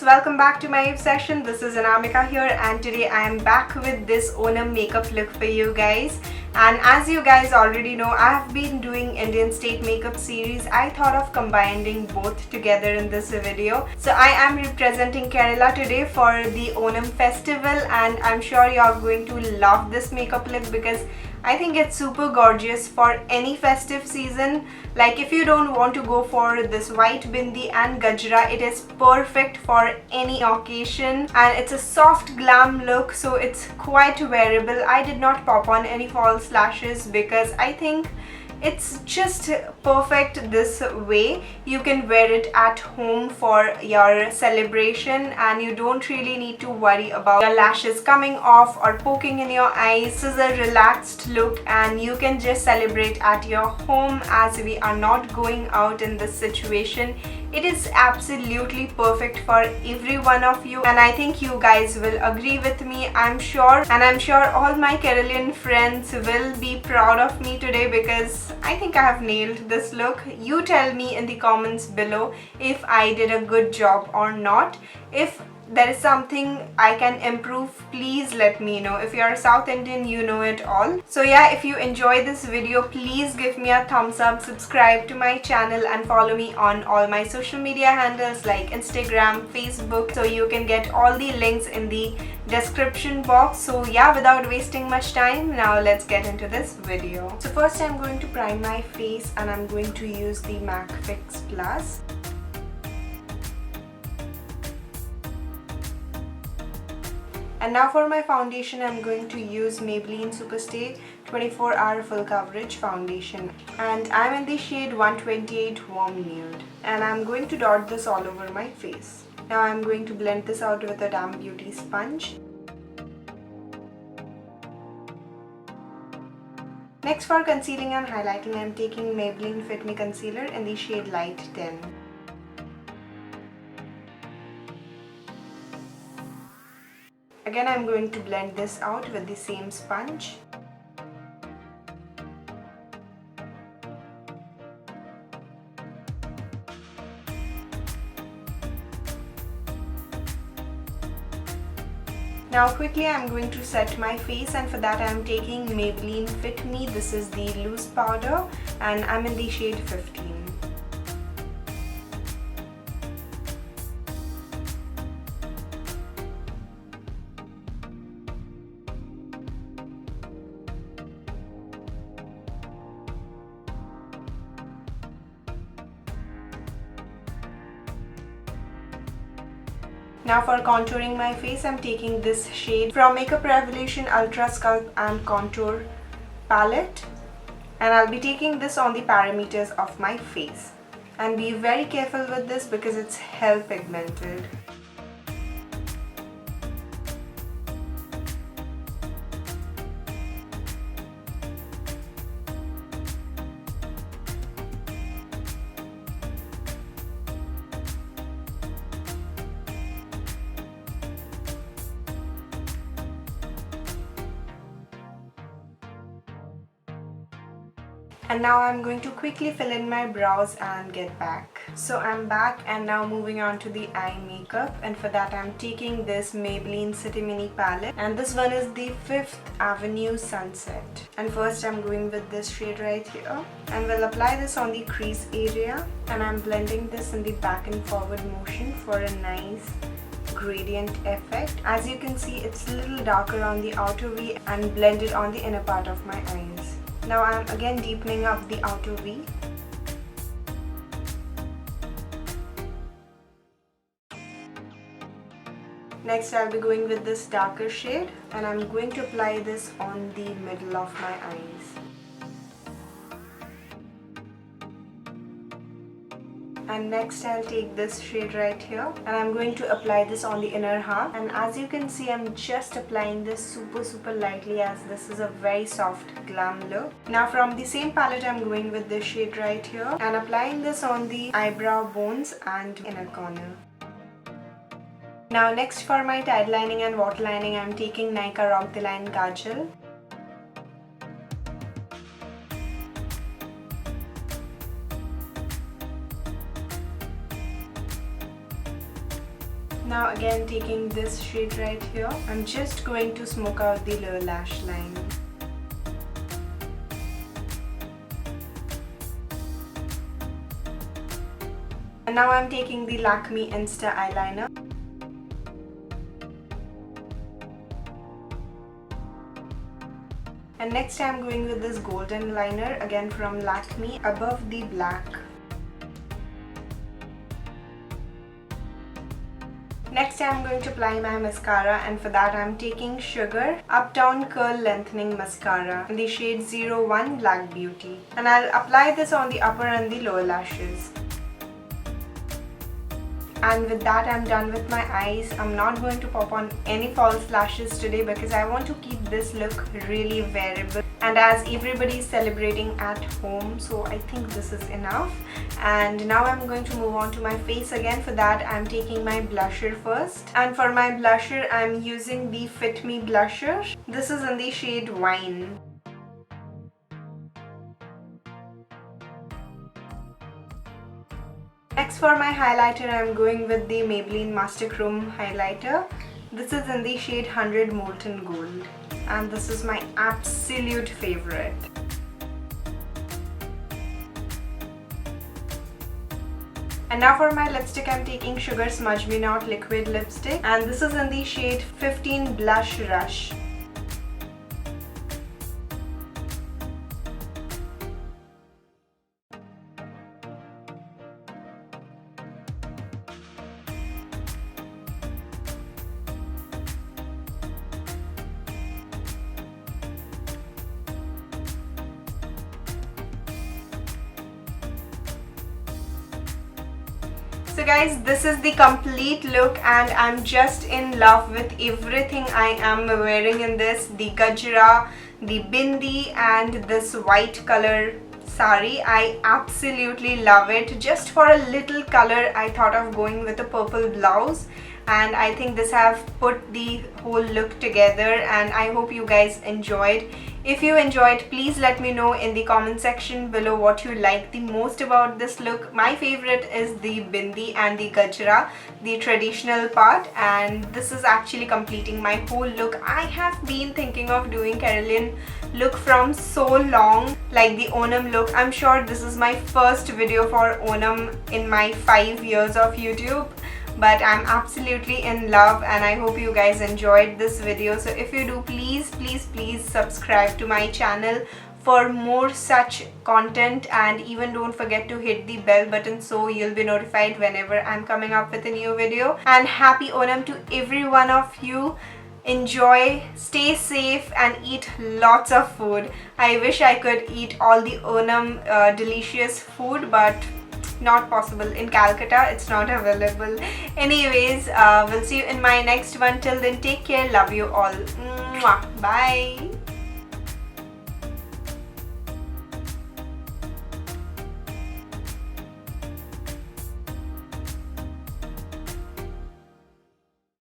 welcome back to my session. This is Anamika here and today I am back with this Onam makeup look for you guys. And as you guys already know, I have been doing Indian state makeup series. I thought of combining both together in this video. So I am representing Kerala today for the Onam festival and I'm sure you are going to love this makeup look because I think it's super gorgeous for any festive season. Like if you don't want to go for this white bindi and gajra, it is perfect for any occasion and it's a soft glam look, so it's quite wearable. I did not pop on any false lashes because I think it's just perfect this way. You can wear it at home for your celebration and you don't really need to worry about your lashes coming off or poking in your eyes. This is a relaxed look and you can just celebrate at your home as we are not going out in this situation. It is absolutely perfect for every one of you and I think you guys will agree with me, I'm sure. And I'm sure all my Keralian friends will be proud of me today because I think I have nailed this look. You tell me in the comments below if I did a good job or not. If there is something I can improve, please let me know. If you are South Indian, you know it all. So yeah, if you enjoy this video, please give me a thumbs up, subscribe to my channel and follow me on all my social media handles like Instagram, Facebook, so you can get all the links in the description box. So yeah, without wasting much time, now let's get into this video. So first I'm going to prime my face and I'm going to use the MAC Fix Plus. And now for my foundation, I'm going to use Maybelline Superstay 24-Hour Full Coverage Foundation. And I'm in the shade 128 Warm Nude. And I'm going to dot this all over my face. Now I'm going to blend this out with a damp beauty sponge. Next, for concealing and highlighting, I'm taking Maybelline Fit Me Concealer in the shade Light 10. Again, I'm going to blend this out with the same sponge. Now quickly I'm going to set my face and for that I'm taking Maybelline Fit Me. This is the loose powder and I'm in the shade 15. Now for contouring my face, I'm taking this shade from Makeup Revolution Ultra Sculpt and Contour palette and I'll be taking this on the parameters of my face. And be very careful with this because it's hell pigmented. And now I'm going to quickly fill in my brows and get back. So I'm back and now moving on to the eye makeup, and for that I'm taking this Maybelline City Mini palette and this one is the 5th Avenue Sunset. And first I'm going with this shade right here and we'll apply this on the crease area and I'm blending this in the back and forward motion for a nice gradient effect. As you can see, it's a little darker on the outer V and blended on the inner part of my eyes. Now I'm again deepening up the outer V. Next I'll be going with this darker shade and I'm going to apply this on the middle of my eyes. And next I'll take this shade right here and I'm going to apply this on the inner half, and as you can see I'm just applying this super lightly as this is a very soft glam look. Now from the same palette I'm going with this shade right here and applying this on the eyebrow bones and inner corner. Now next for my tide lining and waterlining I'm taking Nykaa Rock the Line Kajal. Now again taking this shade right here, I'm just going to smoke out the lower lash line. And now I'm taking the Lakme Insta eyeliner. And next I'm going with this golden liner, again from Lakme, above the black. Next I'm going to apply my mascara, and for that I'm taking Sugar Uptown Curl Lengthening Mascara in the shade 01 Black Beauty. And I'll apply this on the upper and the lower lashes. And with that I'm done with my eyes. I'm not going to pop on any false lashes today because I want to keep this look really wearable. And as everybody is celebrating at home, so I think this is enough. And now I'm going to move on to my face again. For that I'm taking my blusher first. And for my blusher I'm using the Fit Me blusher. This is in the shade Wine. Next for my highlighter, I'm going with the Maybelline Master Chrome highlighter. This is in the shade 100 Molten Gold, and this is my absolute favorite. And now for my lipstick, I'm taking Sugar Smudge Me Not Liquid Lipstick, and this is in the shade 15 Blush Rush. So guys, this is the complete look, and I'm just in love with everything I am wearing in this. The gajra, the bindi, and this white color sari. I absolutely love it. Just for a little color, I thought of going with a purple blouse, and I think this have put the whole look together, and I hope you guys enjoyed. If you enjoyed, please let me know in the comment section below what you like the most about this look. My favorite is the bindi and the gajra, the traditional part, and this is actually completing my whole look. I have been thinking of doing Carolian look from so long, like the Onam look. I'm sure this is my first video for Onam in my 5 years of YouTube. But I'm absolutely in love, and I hope you guys enjoyed this video. So if you do, please subscribe to my channel for more such content, and even don't forget to hit the bell button so you'll be notified whenever I'm coming up with a new video. And happy Onam to every one of you. Enjoy, stay safe, and eat lots of food. I wish I could eat all the Onam delicious food, but not possible. In Calcutta it's not available. Anyways, we'll see you in my next one. Till then, take care. Love you all. Mwah. Bye.